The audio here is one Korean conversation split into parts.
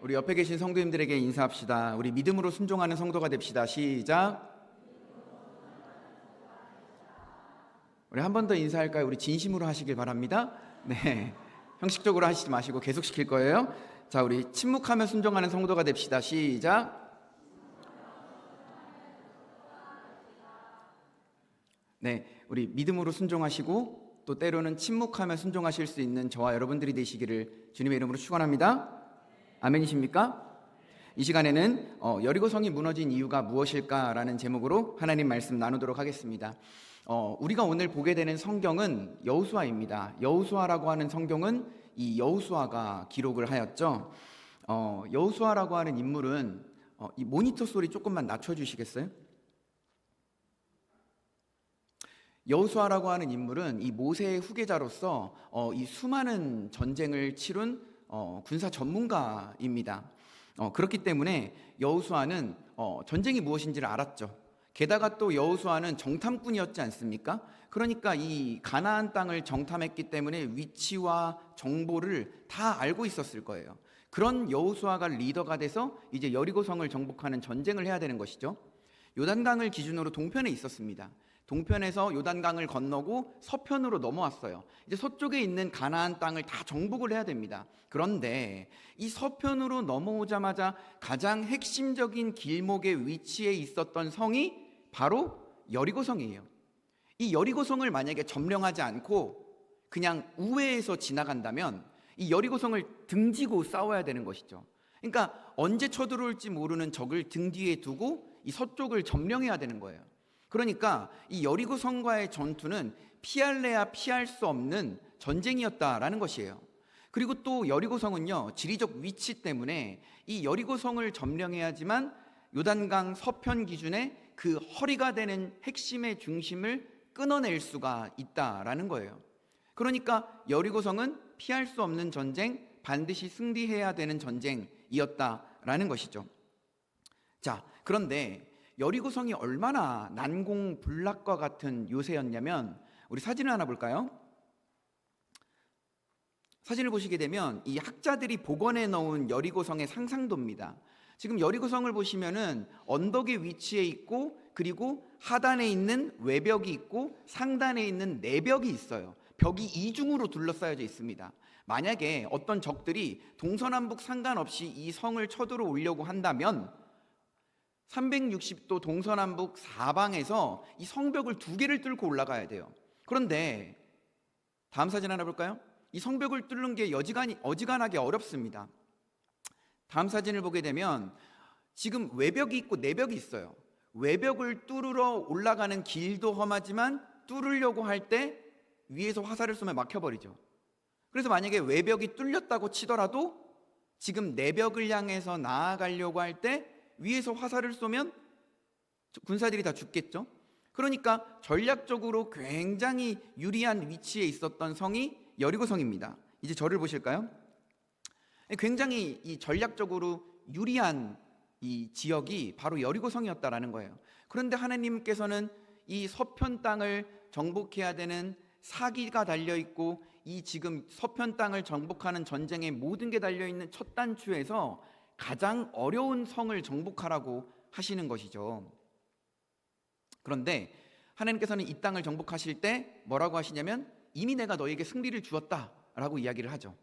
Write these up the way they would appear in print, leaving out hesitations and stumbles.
우리 옆에 계신 성도님들에게 인사합시다. 우리 믿음으로 순종하는 성도가 됩시다. 시작. 우리 한 번 더 인사할까요? 우리 진심으로 하시길 바랍니다. 네, 형식적으로 하시지 마시고 계속 시킬 거예요. 자, 우리 침묵하며 순종하는 성도가 됩시다. 시작. 네, 우리 믿음으로 순종하시고 또 때로는 침묵하며 순종하실 수 있는 저와 여러분들이 되시기를 주님의 이름으로 축원합니다. 아멘이십니까? 이 시간에는 여리고성이 무너진 이유가 무엇일까라는 제목으로 하나님 말씀 나누도록 하겠습니다. 우리가 오늘 보게 되는 성경은 여호수아입니다. 여호수아라고 하는 성경은 이 여호수아가 기록을 하였죠. 여호수아라고 하는 인물은 이 모니터 소리 조금만 낮춰주시겠어요? 여호수아라고 하는 인물은 이 모세의 후계자로서 이 수많은 전쟁을 치룬 군사 전문가입니다. 그렇기 때문에 여호수아는 전쟁이 무엇인지를 알았죠. 게다가 또 여호수아는 정탐꾼이었지 않습니까? 그러니까 이 가나안 땅을 정탐했기 때문에 위치와 정보를 다 알고 있었을 거예요. 그런 여호수아가 리더가 돼서 이제 여리고성을 정복하는 전쟁을 해야 되는 것이죠. 요단강을 기준으로 동편에 있었습니다. 동편에서 요단강을 건너고 서편으로 넘어왔어요. 이제 서쪽에 있는 가나안 땅을 다 정복을 해야 됩니다. 그런데 이 서편으로 넘어오자마자 가장 핵심적인 길목의 위치에 있었던 성이 바로 여리고성이에요. 이 여리고성을 만약에 점령하지 않고 그냥 우회해서 지나간다면 이 여리고성을 등지고 싸워야 되는 것이죠. 그러니까 언제 쳐들어올지 모르는 적을 등 뒤에 두고 이 서쪽을 점령해야 되는 거예요. 그러니까 이 여리고성과의 전투는 피할래야 피할 수 없는 전쟁이었다라는 것이에요. 그리고 또 여리고성은요, 지리적 위치 때문에 이 여리고성을 점령해야지만 요단강 서편 기준에 그 허리가 되는 핵심의 중심을 끊어낼 수가 있다라는 거예요. 그러니까 여리고성은 피할 수 없는 전쟁, 반드시 승리해야 되는 전쟁이었다라는 것이죠. 자, 그런데 여리고성이 얼마나 난공불락과 같은 요새였냐면 우리 사진을 하나 볼까요? 사진을 보시게 되면 이 학자들이 복원해 놓은 여리고성의 상상도입니다. 지금 여리고성을 보시면은 언덕의 위치에 있고 그리고 하단에 있는 외벽이 있고 상단에 있는 내벽이 있어요. 벽이 이중으로 둘러싸여져 있습니다. 만약에 어떤 적들이 동서남북 상관없이 이 성을 쳐들어오려고 한다면 360도 동서남북 사방에서 이 성벽을 두 개를 뚫고 올라가야 돼요. 그런데 다음 사진 하나 볼까요? 이 성벽을 뚫는 게 어지간하게 어렵습니다. 다음 사진을 보게 되면 지금 외벽이 있고 내벽이 있어요. 외벽을 뚫으러 올라가는 길도 험하지만 뚫으려고 할 때 위에서 화살을 쏘면 막혀버리죠. 그래서 만약에 외벽이 뚫렸다고 치더라도 지금 내벽을 향해서 나아가려고 할 때 위에서 화살을 쏘면 군사들이 다 죽겠죠. 그러니까 전략적으로 굉장히 유리한 위치에 있었던 성이 여리고성입니다. 이제 저를 보실까요? 굉장히 이 전략적으로 유리한 이 지역이 바로 여리고성이었다라는 거예요. 그런데 하나님께서는 이 서편 땅을 정복해야 되는 사기가 달려있고 이 지금 서편 땅을 정복하는 전쟁에 모든 게 달려있는 첫 단추에서 가장 어려운 성을 정복하라고 하시는 것이죠. 그런데 하나님께서는 이 땅을 정복하실 때 뭐라고 하시냐면 이미 내가 너에게 승리를 주었다라고 이야기를 하죠.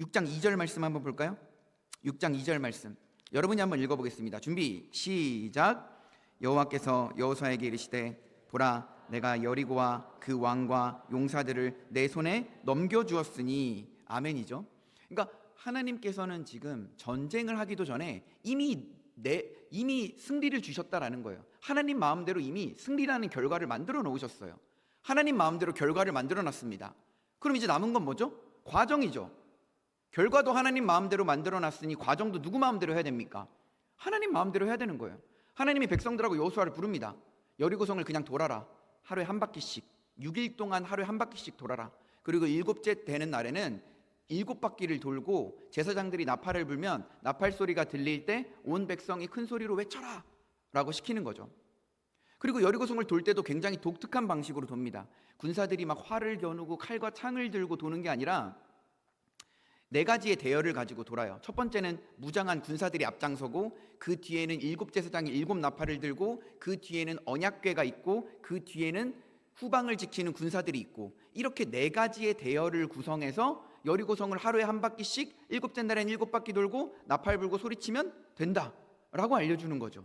6장 2절 말씀 한번 볼까요? 6장 2절 말씀 여러분이 한번 읽어보겠습니다. 준비 시작. 여호와께서 여호수아에게 이르시되 보라 내가 여리고와 그 왕과 용사들을 내 손에 넘겨주었으니 아멘이죠. 그러니까 하나님께서는 지금 전쟁을 하기도 전에 이미 승리를 주셨다라는 거예요. 하나님 마음대로 이미 승리라는 결과를 만들어 놓으셨어요. 하나님 마음대로 결과를 만들어 놨습니다. 그럼 이제 남은 건 뭐죠? 과정이죠. 결과도 하나님 마음대로 만들어 놨으니 과정도 누구 마음대로 해야 됩니까? 하나님 마음대로 해야 되는 거예요. 하나님이 백성들하고 여호수아를 부릅니다. 여리고성을 그냥 돌아라. 하루에 한 바퀴씩 6일 동안 하루에 한 바퀴씩 돌아라. 그리고 7째 되는 날에는 7바퀴를 돌고 제사장들이 나팔을 불면 나팔 소리가 들릴 때 온 백성이 큰 소리로 외쳐라 라고 시키는 거죠. 그리고 여리고성을 돌 때도 굉장히 독특한 방식으로 돕니다. 군사들이 막 활을 겨누고 칼과 창을 들고 도는 게 아니라 네 가지의 대열을 가지고 돌아요. 첫 번째는 무장한 군사들이 앞장서고, 그 뒤에는 일곱 제사장이 일곱 나팔을 들고, 그 뒤에는 언약궤가 있고, 그 뒤에는 후방을 지키는 군사들이 있고, 이렇게 네 가지의 대열을 구성해서 여리고성을 하루에 한 바퀴씩 일곱째 날엔 일곱 바퀴 돌고 나팔 불고 소리치면 된다라고 알려주는 거죠.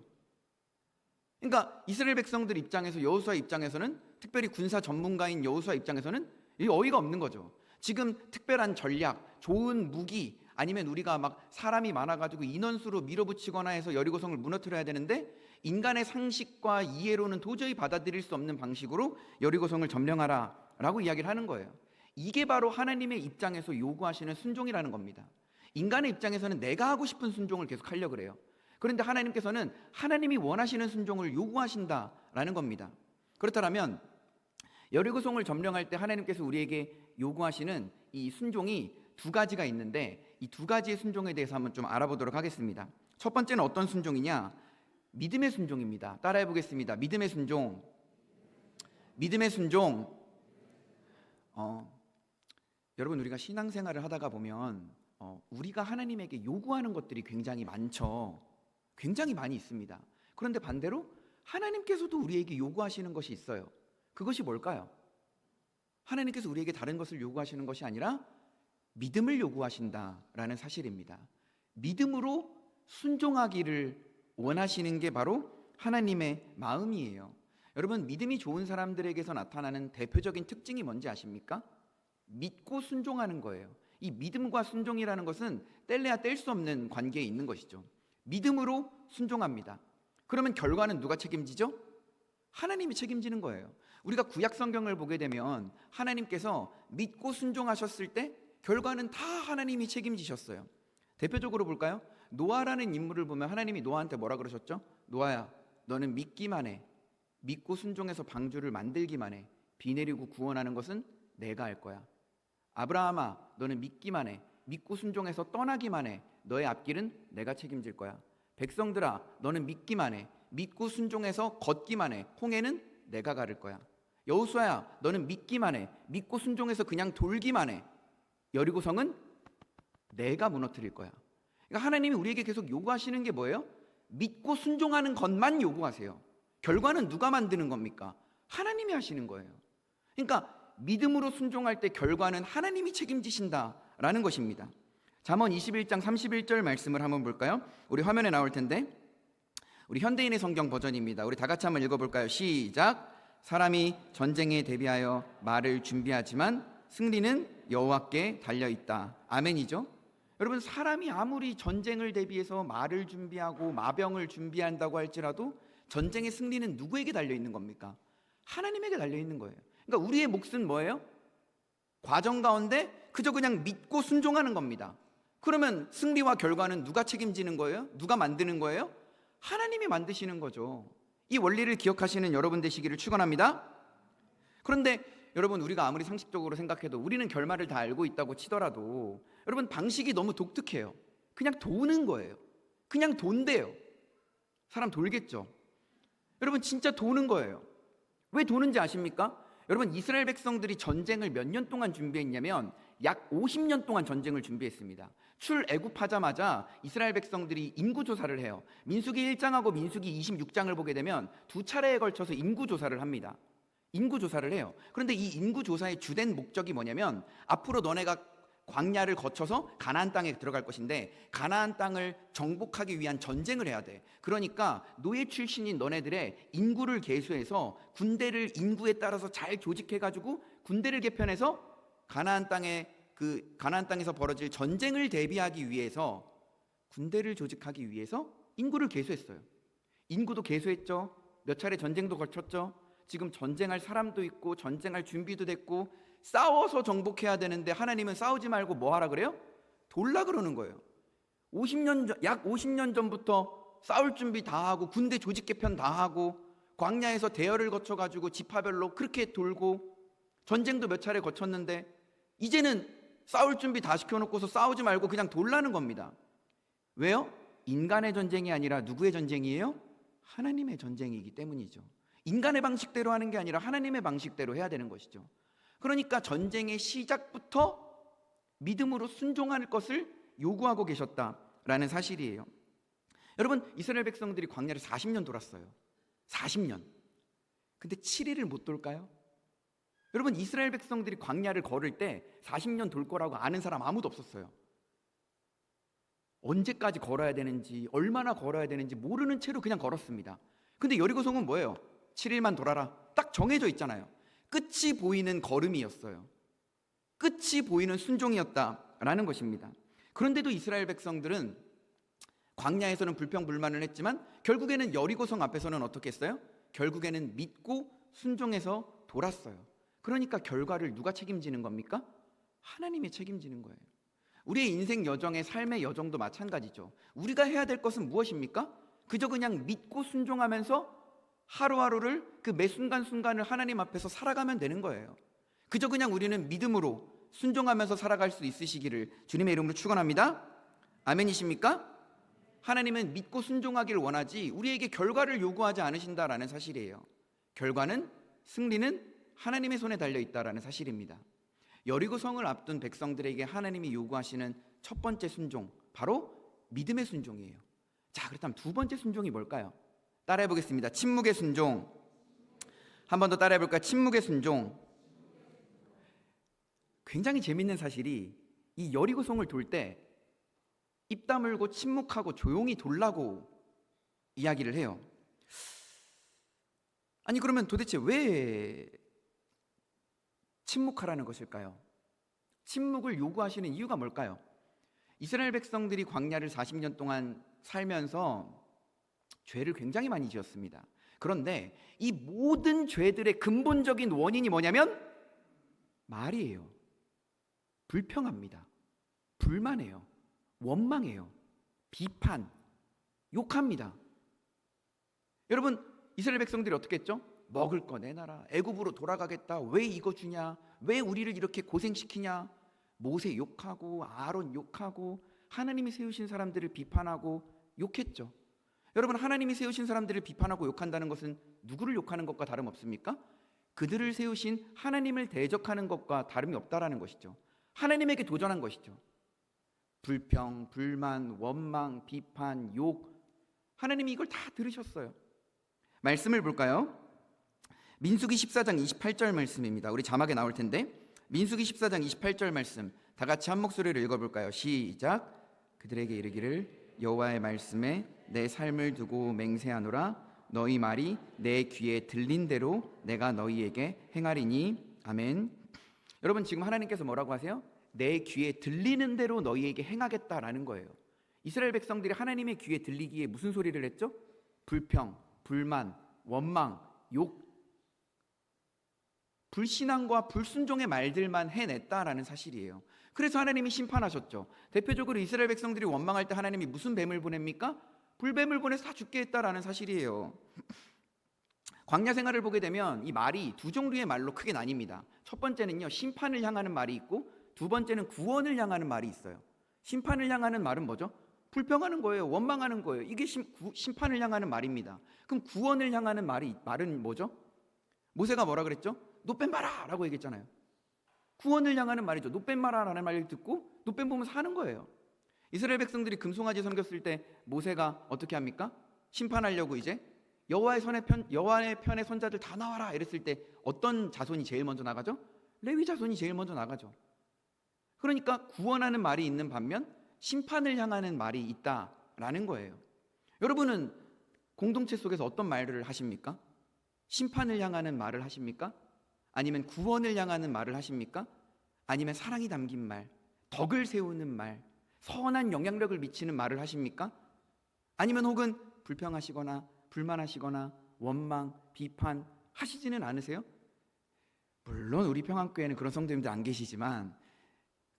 그러니까 이스라엘 백성들 입장에서, 여호수아 입장에서는, 특별히 군사 전문가인 여호수아 입장에서는 이 어이가 없는 거죠. 지금 특별한 전략, 좋은 무기, 아니면 우리가 막 사람이 많아가지고 인원수로 밀어붙이거나 해서 여리고성을 무너뜨려야 되는데, 인간의 상식과 이해로는 도저히 받아들일 수 없는 방식으로 여리고성을 점령하라 라고 이야기를 하는 거예요. 이게 바로 하나님의 입장에서 요구하시는 순종이라는 겁니다. 인간의 입장에서는 내가 하고 싶은 순종을 계속 하려고 그래요. 그런데 하나님께서는 하나님이 원하시는 순종을 요구하신다라는 겁니다. 그렇다면 여리고성을 점령할 때 하나님께서 우리에게 요구하시는 이 순종이 두 가지가 있는데, 이 두 가지의 순종에 대해서 한번 좀 알아보도록 하겠습니다. 첫 번째는 어떤 순종이냐? 믿음의 순종입니다. 따라해 보겠습니다. 믿음의 순종. 믿음의 순종. 여러분, 우리가 신앙생활을 하다가 보면 우리가 하나님에게 요구하는 것들이 굉장히 많죠. 굉장히 많이 있습니다. 그런데 반대로 하나님께서도 우리에게 요구하시는 것이 있어요. 그것이 뭘까요? 하나님께서 우리에게 다른 것을 요구하시는 것이 아니라 믿음을 요구하신다라는 사실입니다. 믿음으로 순종하기를 원하시는 게 바로 하나님의 마음이에요. 여러분, 믿음이 좋은 사람들에게서 나타나는 대표적인 특징이 뭔지 아십니까? 믿고 순종하는 거예요. 이 믿음과 순종이라는 것은 뗄래야 뗄 수 없는 관계에 있는 것이죠. 믿음으로 순종합니다. 그러면 결과는 누가 책임지죠? 하나님이 책임지는 거예요. 우리가 구약 성경을 보게 되면 하나님께서 믿고 순종하셨을 때 결과는 다 하나님이 책임지셨어요. 대표적으로 볼까요? 노아라는 인물을 보면 하나님이 노아한테 뭐라 그러셨죠? 노아야, 너는 믿기만 해. 믿고 순종해서 방주를 만들기만 해. 비 내리고 구원하는 것은 내가 할 거야. 아브라함아, 너는 믿기만 해. 믿고 순종해서 떠나기만 해. 너의 앞길은 내가 책임질 거야. 백성들아, 너는 믿기만 해. 믿고 순종해서 걷기만 해. 홍해는 내가 가를 거야. 여호수아야, 너는 믿기만 해. 믿고 순종해서 그냥 돌기만 해. 여리고성은 내가 무너뜨릴 거야. 그러니까 하나님이 우리에게 계속 요구하시는 게 뭐예요? 믿고 순종하는 것만 요구하세요. 결과는 누가 만드는 겁니까? 하나님이 하시는 거예요. 그러니까 믿음으로 순종할 때 결과는 하나님이 책임지신다라는 것입니다. 잠언 21장 31절 말씀을 한번 볼까요? 우리 화면에 나올 텐데, 우리 현대인의 성경 버전입니다. 우리 다 같이 한번 읽어볼까요? 시작. 사람이 전쟁에 대비하여 말을 준비하지만 승리는 여호와께 달려있다. 아멘이죠? 여러분, 사람이 아무리 전쟁을 대비해서 말을 준비하고 마병을 준비한다고 할지라도 전쟁의 승리는 누구에게 달려있는 겁니까? 하나님에게 달려있는 거예요. 그러니까 우리의 몫은 뭐예요? 과정 가운데 그저 그냥 믿고 순종하는 겁니다. 그러면 승리와 결과는 누가 책임지는 거예요? 누가 만드는 거예요? 하나님이 만드시는 거죠. 이 원리를 기억하시는 여러분 되시기를 축원합니다. 그런데 여러분, 우리가 아무리 상식적으로 생각해도 우리는 결말을 다 알고 있다고 치더라도 여러분, 방식이 너무 독특해요. 그냥 도는 거예요. 그냥 돈대요. 사람 돌겠죠. 여러분, 진짜 도는 거예요. 왜 도는지 아십니까? 여러분, 이스라엘 백성들이 전쟁을 몇 년 동안 준비했냐면 약 50년 동안 전쟁을 준비했습니다. 출애굽하자마자 이스라엘 백성들이 인구조사를 해요. 민수기 1장하고 민수기 26장을 보게 되면 두 차례에 걸쳐서 인구조사를 합니다. 인구조사를 해요. 그런데 이 인구조사의 주된 목적이 뭐냐면, 앞으로 너네가 광야를 거쳐서 가나안 땅에 들어갈 것인데 가나안 땅을 정복하기 위한 전쟁을 해야 돼. 그러니까 노예 출신인 너네들의 인구를 계수해서 군대를 인구에 따라서 잘 조직해가지고 군대를 개편해서 가나안 땅에서 벌어질 전쟁을 대비하기 위해서, 군대를 조직하기 위해서 인구를 계수했어요. 인구도 계수했죠. 몇 차례 전쟁도 거쳤죠. 지금 전쟁할 사람도 있고 전쟁할 준비도 됐고 싸워서 정복해야 되는데 하나님은 싸우지 말고 뭐 하라 그래요? 돌라 그러는 거예요. 약 50년 전부터 싸울 준비 다 하고 군대 조직 개편 다 하고 광야에서 대열을 거쳐가지고 지파별로 그렇게 돌고 전쟁도 몇 차례 거쳤는데 이제는 싸울 준비 다 시켜놓고서 싸우지 말고 그냥 돌라는 겁니다. 왜요? 인간의 전쟁이 아니라 누구의 전쟁이에요? 하나님의 전쟁이기 때문이죠. 인간의 방식대로 하는 게 아니라 하나님의 방식대로 해야 되는 것이죠. 그러니까 전쟁의 시작부터 믿음으로 순종할 것을 요구하고 계셨다라는 사실이에요. 여러분, 이스라엘 백성들이 광야를 40년 돌았어요. 40년. 근데 7일을 못 돌까요? 여러분, 이스라엘 백성들이 광야를 걸을 때 40년 돌 거라고 아는 사람 아무도 없었어요. 언제까지 걸어야 되는지, 얼마나 걸어야 되는지 모르는 채로 그냥 걸었습니다. 근데 여리고성은 뭐예요? 7일만 돌아라. 딱 정해져 있잖아요. 끝이 보이는 걸음이었어요. 끝이 보이는 순종이었다라는 것입니다. 그런데도 이스라엘 백성들은 광야에서는 불평불만을 했지만 결국에는 여리고성 앞에서는 어떻게 했어요? 결국에는 믿고 순종해서 돌았어요. 그러니까 결과를 누가 책임지는 겁니까? 하나님이 책임지는 거예요. 우리의 인생 여정의 삶의 여정도 마찬가지죠. 우리가 해야 될 것은 무엇입니까? 그저 그냥 믿고 순종하면서 하루하루를 그 매 순간순간을 하나님 앞에서 살아가면 되는 거예요. 그저 그냥 우리는 믿음으로 순종하면서 살아갈 수 있으시기를 주님의 이름으로 축원합니다. 아멘이십니까? 하나님은 믿고 순종하기를 원하지 우리에게 결과를 요구하지 않으신다라는 사실이에요. 결과는, 승리는 하나님의 손에 달려있다라는 사실입니다. 여리고성을 앞둔 백성들에게 하나님이 요구하시는 첫 번째 순종, 바로 믿음의 순종이에요. 자, 그렇다면 두 번째 순종이 뭘까요? 따라해 보겠습니다. 침묵의 순종. 한 번 더 따라해 볼까요? 침묵의 순종. 굉장히 재밌는 사실이 이 여리고성을 돌 때 입 다물고 침묵하고 조용히 돌라고 이야기를 해요. 아니, 그러면 도대체 왜 침묵하라는 것일까요? 침묵을 요구하시는 이유가 뭘까요? 이스라엘 백성들이 광야를 40년 동안 살면서 죄를 굉장히 많이 지었습니다. 그런데 이 모든 죄들의 근본적인 원인이 뭐냐면 말이에요. 불평합니다. 불만해요. 원망해요. 비판, 욕합니다. 여러분, 이스라엘 백성들이 어떻게 했죠? 먹을 거 내놔라. 애굽으로 돌아가겠다. 왜 이거 주냐? 왜 우리를 이렇게 고생시키냐? 모세 욕하고 아론 욕하고 하나님이 세우신 사람들을 비판하고 욕했죠. 여러분, 하나님이 세우신 사람들을 비판하고 욕한다는 것은 누구를 욕하는 것과 다름없습니까? 그들을 세우신 하나님을 대적하는 것과 다름이 없다라는 것이죠. 하나님에게 도전한 것이죠. 불평, 불만, 원망, 비판, 욕, 하나님이 이걸 다 들으셨어요. 말씀을 볼까요? 민수기 14장 28절 말씀입니다. 우리 자막에 나올 텐데 민수기 14장 28절 말씀 다 같이 한 목소리로 읽어볼까요? 시작. 그들에게 이르기를 여호와의 말씀에 내 삶을 두고 맹세하노라. 너희 말이 내 귀에 들린 대로 내가 너희에게 행하리니. 아멘. 여러분, 지금 하나님께서 뭐라고 하세요? 내 귀에 들리는 대로 너희에게 행하겠다라는 거예요. 이스라엘 백성들이 하나님의 귀에 들리기에 무슨 소리를 했죠? 불평, 불만, 원망, 욕, 불신앙과 불순종의 말들만 해냈다라는 사실이에요. 그래서 하나님이 심판하셨죠. 대표적으로 이스라엘 백성들이 원망할 때 하나님이 무슨 뱀을 보냅니까? 불뱀을 보내서 다 죽게 했다라는 사실이에요. 광야 생활을 보게 되면 이 말이 두 종류의 말로 크게 나뉩니다. 첫 번째는요, 심판을 향하는 말이 있고 두 번째는 구원을 향하는 말이 있어요. 심판을 향하는 말은 뭐죠? 불평하는 거예요. 원망하는 거예요. 이게 심판을 향하는 말입니다. 그럼 구원을 향하는 말은 뭐죠? 모세가 뭐라 그랬죠? 노뱀 봐라 라고 얘기했잖아요. 구원을 향하는 말이죠. 노뱀 봐라 라는 말을 듣고 노뱀 보면서 하는 거예요. 이스라엘 백성들이 금송아지 섬겼을 때 모세가 어떻게 합니까? 심판하려고 이제 여호와의 편의 손자들 다 나와라 이랬을 때 어떤 자손이 제일 먼저 나가죠? 레위 자손이 제일 먼저 나가죠. 그러니까 구원하는 말이 있는 반면 심판을 향하는 말이 있다라는 거예요. 여러분은 공동체 속에서 어떤 말을 하십니까? 심판을 향하는 말을 하십니까? 아니면 구원을 향하는 말을 하십니까? 아니면 사랑이 담긴 말, 덕을 세우는 말, 선한 영향력을 미치는 말을 하십니까? 아니면 혹은 불평하시거나 불만하시거나 원망, 비판 하시지는 않으세요? 물론 우리 평안교회는 그런 성도님들 안 계시지만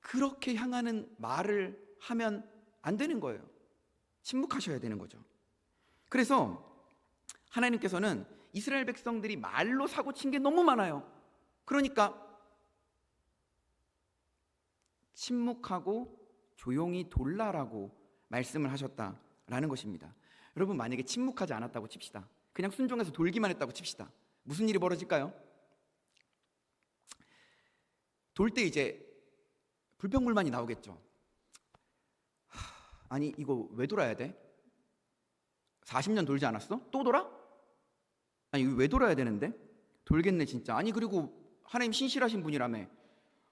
그렇게 향하는 말을 하면 안 되는 거예요. 침묵하셔야 되는 거죠. 그래서 하나님께서는 이스라엘 백성들이 말로 사고 친 게 너무 많아요. 그러니까 침묵하고 조용히 돌라라고 말씀을 하셨다라는 것입니다. 여러분, 만약에 침묵하지 않았다고 칩시다. 그냥 순종해서 돌기만 했다고 칩시다. 무슨 일이 벌어질까요? 돌 때 이제 불평불만이 나오겠죠. 아니 이거 왜 돌아야 돼? 40년 돌지 않았어? 또 돌아? 아니 왜 돌아야 되는데? 돌겠네 진짜. 아니 그리고 하나님 신실하신 분이라며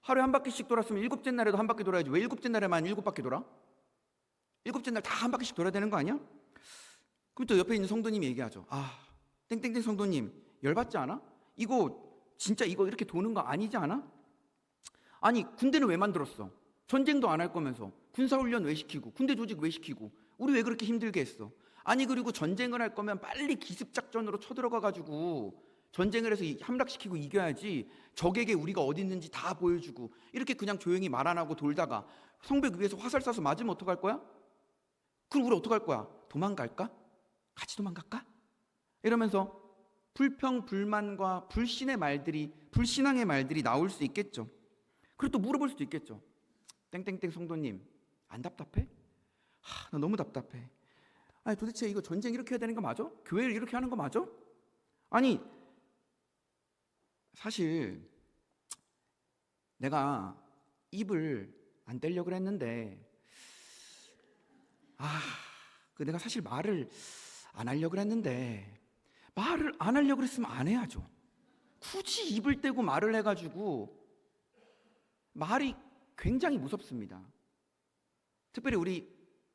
하루에 한 바퀴씩 돌았으면 일곱째 날에도 한 바퀴 돌아야지 왜 일곱째 날에만 7바퀴 돌아? 일곱째 날 다 한 바퀴씩 돌아야 되는 거 아니야? 그럼 또 옆에 있는 성도님이 얘기하죠. 땡땡땡 성도님 열받지 않아? 이거 진짜 이거 이렇게 도는 거 아니지 않아? 아니 군대는 왜 만들었어? 전쟁도 안 할 거면서 군사훈련 왜 시키고 군대 조직 왜 시키고 우리 왜 그렇게 힘들게 했어? 아니 그리고 전쟁을 할 거면 빨리 기습작전으로 쳐들어가 가지고 전쟁을 해서 함락시키고 이겨야지 적에게 우리가 어디 있는지 다 보여주고 이렇게 그냥 조용히 말 안 하고 돌다가 성벽 위에서 화살 쏴서 맞으면 어떡할 거야? 그럼 우리 어떡할 거야? 도망갈까? 같이 도망갈까? 이러면서 불평, 불만과 불신앙의 말들이 나올 수 있겠죠. 그리고 또 물어볼 수도 있겠죠. 땡땡땡 성도님 안 답답해? 나 너무 답답해. 아니 도대체 이거 전쟁 이렇게 해야 되는 거 맞아? 교회를 이렇게 하는 거 맞아? 아니 사실 내가 입을 안 떼려고 그랬는데 내가 사실 말을 안 하려고 그랬는데 말을 안 하려고 그랬으면 안 해야죠. 굳이 입을 떼고 말을 해가지고 말이 굉장히 무섭습니다. 특별히 우리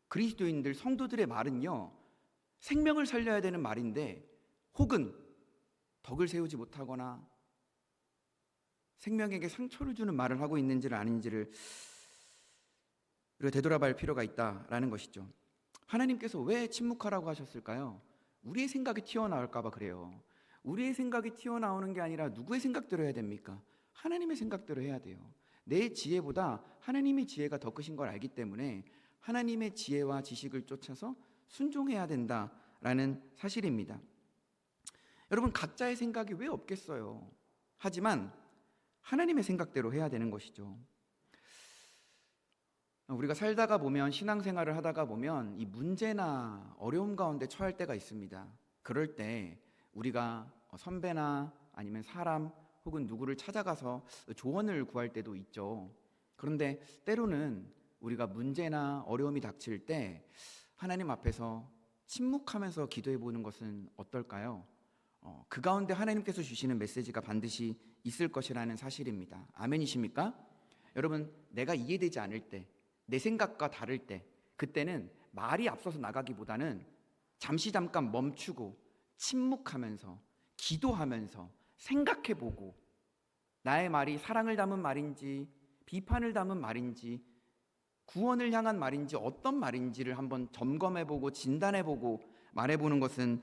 그리스도인들 성도들의 말은요 생명을 살려야 되는 말인데 혹은 덕을 세우지 못하거나 생명에게 상처를 주는 말을 하고 있는지를 아닌지를 우리가 되돌아볼 필요가 있다라는 것이죠. 하나님께서 왜 침묵하라고 하셨을까요? 우리의 생각이 튀어나올까 봐 그래요. 우리의 생각이 튀어나오는 게 아니라 누구의 생각대로 해야 됩니까? 하나님의 생각대로 해야 돼요. 내 지혜보다 하나님의 지혜가 더 크신 걸 알기 때문에 하나님의 지혜와 지식을 쫓아서 순종해야 된다라는 사실입니다. 여러분 각자의 생각이 왜 없겠어요? 하지만 하나님의 생각대로 해야 되는 것이죠. 우리가 살다가 보면 신앙생활을 하다가 보면 이 문제나 어려움 가운데 처할 때가 있습니다. 그럴 때 우리가 선배나 아니면 사람 혹은 누구를 찾아가서 조언을 구할 때도 있죠. 그런데 때로는 우리가 문제나 어려움이 닥칠 때 하나님 앞에서 침묵하면서 기도해 보는 것은 어떨까요? 그 가운데 하나님께서 주시는 메시지가 반드시 있을 것이라는 사실입니다. 아멘이십니까? 여러분 내가 이해되지 않을 때 내 생각과 다를 때 그때는 말이 앞서서 나가기보다는 잠깐 멈추고 침묵하면서 기도하면서 생각해보고 나의 말이 사랑을 담은 말인지 비판을 담은 말인지 구원을 향한 말인지 어떤 말인지를 한번 점검해보고 진단해보고 말해보는 것은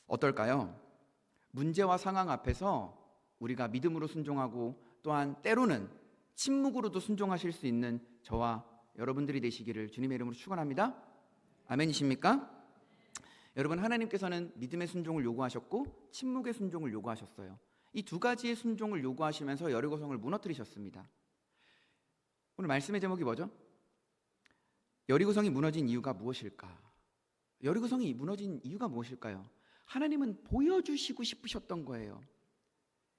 어떨까요? 문제와 상황 앞에서 우리가 믿음으로 순종하고 또한 때로는 침묵으로도 순종하실 수 있는 저와 여러분들이 되시기를 주님의 이름으로 축원합니다. 아멘이십니까? 여러분 하나님께서는 믿음의 순종을 요구하셨고 침묵의 순종을 요구하셨어요. 이 두 가지의 순종을 요구하시면서 여리고성을 무너뜨리셨습니다. 오늘 말씀의 제목이 뭐죠? 여리고성이 무너진 이유가 무엇일까? 여리고성이 무너진 이유가 무엇일까요? 하나님은 보여주시고 싶으셨던 거예요.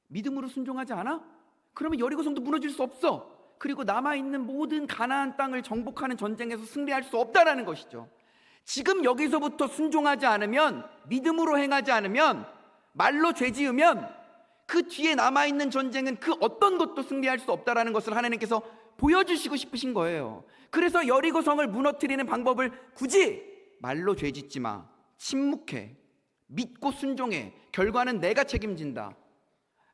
믿음으로 순종하지 않아? 그러면 여리고성도 무너질 수 없어. 그리고 남아있는 모든 가나안 땅을 정복하는 전쟁에서 승리할 수 없다라는 것이죠. 지금 여기서부터 순종하지 않으면, 믿음으로 행하지 않으면, 말로 죄 지으면 그 뒤에 남아있는 전쟁은 그 어떤 것도 승리할 수 없다라는 것을 하나님께서 보여주시고 싶으신 거예요. 그래서 여리고성을 무너뜨리는 방법을 굳이 말로 죄 짓지 마, 침묵해, 믿고 순종해, 결과는 내가 책임진다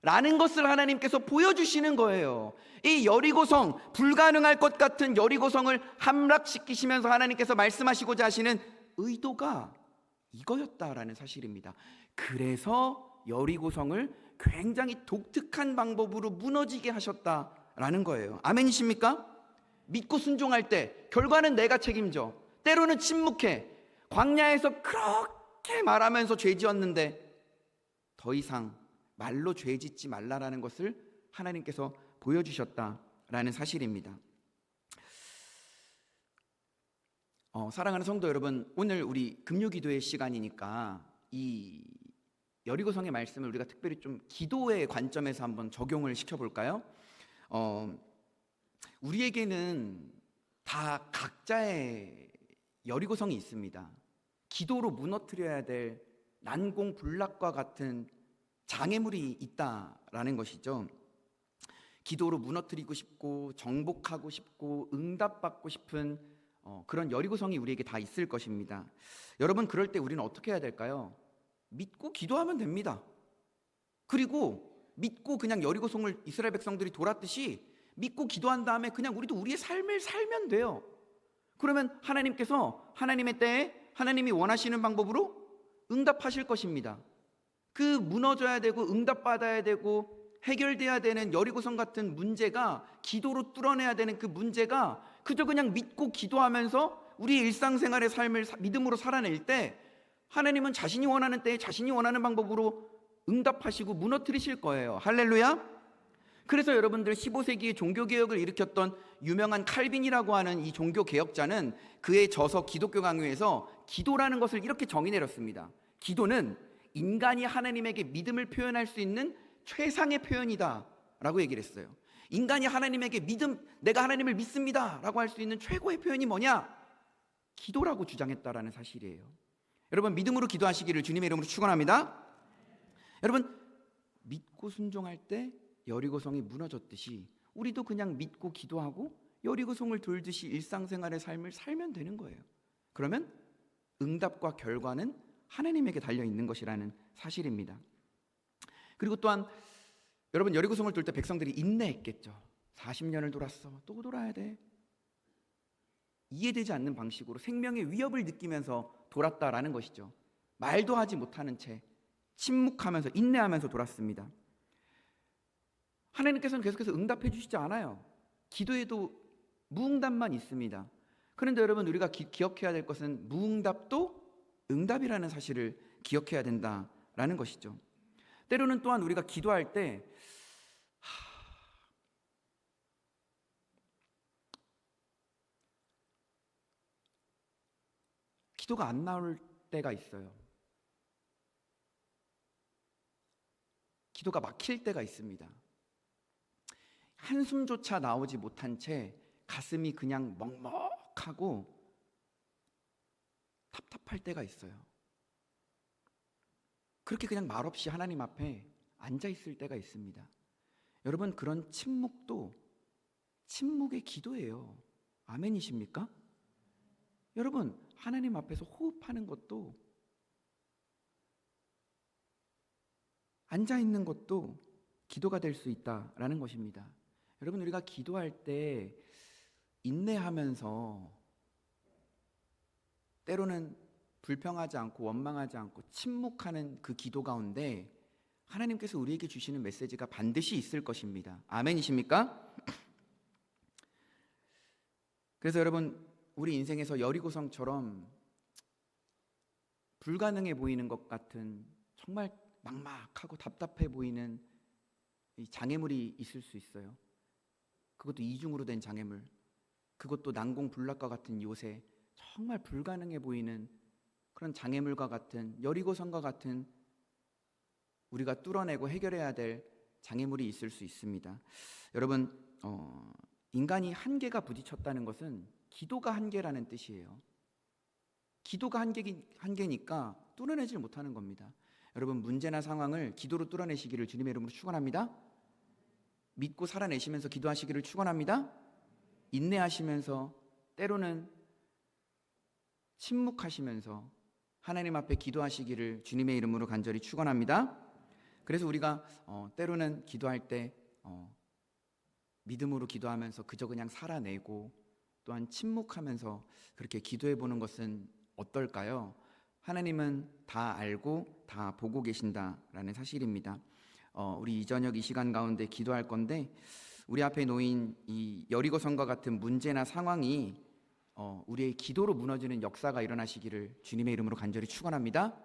라는 것을 하나님께서 보여주시는 거예요. 이 여리고성, 불가능할 것 같은 여리고성을 함락시키시면서 하나님께서 말씀하시고자 하시는 의도가 이거였다라는 사실입니다. 그래서 여리고성을 굉장히 독특한 방법으로 무너지게 하셨다라는 거예요. 아멘이십니까? 믿고 순종할 때 결과는 내가 책임져. 때로는 침묵해. 광야에서 그렇게 말하면서 죄 지었는데 더 이상 말로 죄 짓지 말라라는 것을 하나님께서 보여주셨다라는 사실입니다. 사랑하는 성도 여러분, 오늘 우리 금요기도의 시간이니까 이 여리고성의 말씀을 우리가 특별히 좀 기도의 관점에서 한번 적용을 시켜볼까요? 우리에게는 다 각자의 여리고성이 있습니다. 기도로 무너뜨려야 될 난공불락과 같은 장애물이 있다라는 것이죠. 기도로 무너뜨리고 싶고 정복하고 싶고 응답받고 싶은 그런 여리고성이 우리에게 다 있을 것입니다. 여러분, 그럴 때 우리는 어떻게 해야 될까요? 믿고 기도하면 됩니다. 그리고 믿고 그냥 여리고성을 이스라엘 백성들이 돌았듯이 믿고 기도한 다음에 그냥 우리도 우리의 삶을 살면 돼요. 그러면 하나님께서 하나님의 때에 하나님이 원하시는 방법으로 응답하실 것입니다. 그 무너져야 되고 응답받아야 되고 해결돼야 되는 여리고성 같은 문제가, 기도로 뚫어내야 되는 그 문제가 그저 그냥 믿고 기도하면서 우리의 일상생활의 삶을 믿음으로 살아낼 때 하나님은 자신이 원하는 때에 자신이 원하는 방법으로 응답하시고 무너뜨리실 거예요. 할렐루야. 그래서 여러분들 15세기에 종교개혁을 일으켰던 유명한 칼빈이라고 하는 이 종교개혁자는 그의 저서 기독교 강요에서 기도라는 것을 이렇게 정의 내렸습니다. 기도는 인간이 하나님에게 믿음을 표현할 수 있는 최상의 표현이다 라고 얘기를 했어요. 인간이 하나님에게 내가 하나님을 믿습니다 라고 할 수 있는 최고의 표현이 뭐냐? 기도라고 주장했다라는 사실이에요. 여러분, 믿음으로 기도하시기를 주님의 이름으로 축원합니다. 여러분, 믿고 순종할 때 여리고성이 무너졌듯이 우리도 그냥 믿고 기도하고 여리고성을 돌듯이 일상생활의 삶을 살면 되는 거예요. 그러면 응답과 결과는 하나님에게 달려있는 것이라는 사실입니다. 그리고 또한 여러분, 여리고성을 돌 때 백성들이 인내했겠죠. 40년을 돌았어, 또 돌아야 돼. 이해되지 않는 방식으로 생명의 위협을 느끼면서 돌았다라는 것이죠. 말도 하지 못하는 채 침묵하면서 인내하면서 돌았습니다. 하나님께서는 계속해서 응답해 주시지 않아요. 기도에도 무응답만 있습니다. 그런데 여러분, 우리가 기억해야 될 것은 무응답도 응답이라는 사실을 기억해야 된다라는 것이죠. 때로는 또한 우리가 기도할 때 기도가 안 나올 때가 있어요. 기도가 막힐 때가 있습니다. 한숨조차 나오지 못한 채 가슴이 그냥 먹먹하고 답답할 때가 있어요. 그렇게 그냥 말없이 하나님 앞에 앉아 있을 때가 있습니다. 여러분, 그런 침묵도 침묵의 기도예요. 아멘이십니까? 여러분, 하나님 앞에서 호흡하는 것도, 앉아 있는 것도 기도가 될 수 있다라는 것입니다. 여러분, 우리가 기도할 때 인내하면서 때로는 불평하지 않고 원망하지 않고 침묵하는 그 기도 가운데 하나님께서 우리에게 주시는 메시지가 반드시 있을 것입니다. 아멘이십니까? 그래서 여러분, 우리 인생에서 여리고성처럼 불가능해 보이는 것 같은 정말 막막하고 답답해 보이는 이 장애물이 있을 수 있어요. 그것도 이중으로 된 장애물, 그것도 난공불락과 같은 요새 정말 불가능해 보이는 그런 장애물과 같은 여리고성과 같은 우리가 뚫어내고 해결해야 될 장애물이 있을 수 있습니다. 여러분, 인간이 한계가 부딪혔다는 것은 기도가 한계라는 뜻이에요. 기도가 한계니까 뚫어내질 못하는 겁니다. 여러분, 문제나 상황을 기도로 뚫어내시기를 주님의 이름으로 축원합니다. 믿고 살아내시면서 기도하시기를 축원합니다. 인내하시면서 때로는 침묵하시면서 하나님 앞에 기도하시기를 주님의 이름으로 간절히 축원합니다. 그래서 우리가 때로는 기도할 때 믿음으로 기도하면서 그저 그냥 살아내고 또한 침묵하면서 그렇게 기도해 보는 것은 어떨까요? 하나님은 다 알고 다 보고 계신다라는 사실입니다. 우리 이 저녁 이 시간 가운데 기도할 건데, 우리 앞에 놓인 이 여리고성과 같은 문제나 상황이 우리의 기도로 무너지는 역사가 일어나시기를 주님의 이름으로 간절히 축원합니다.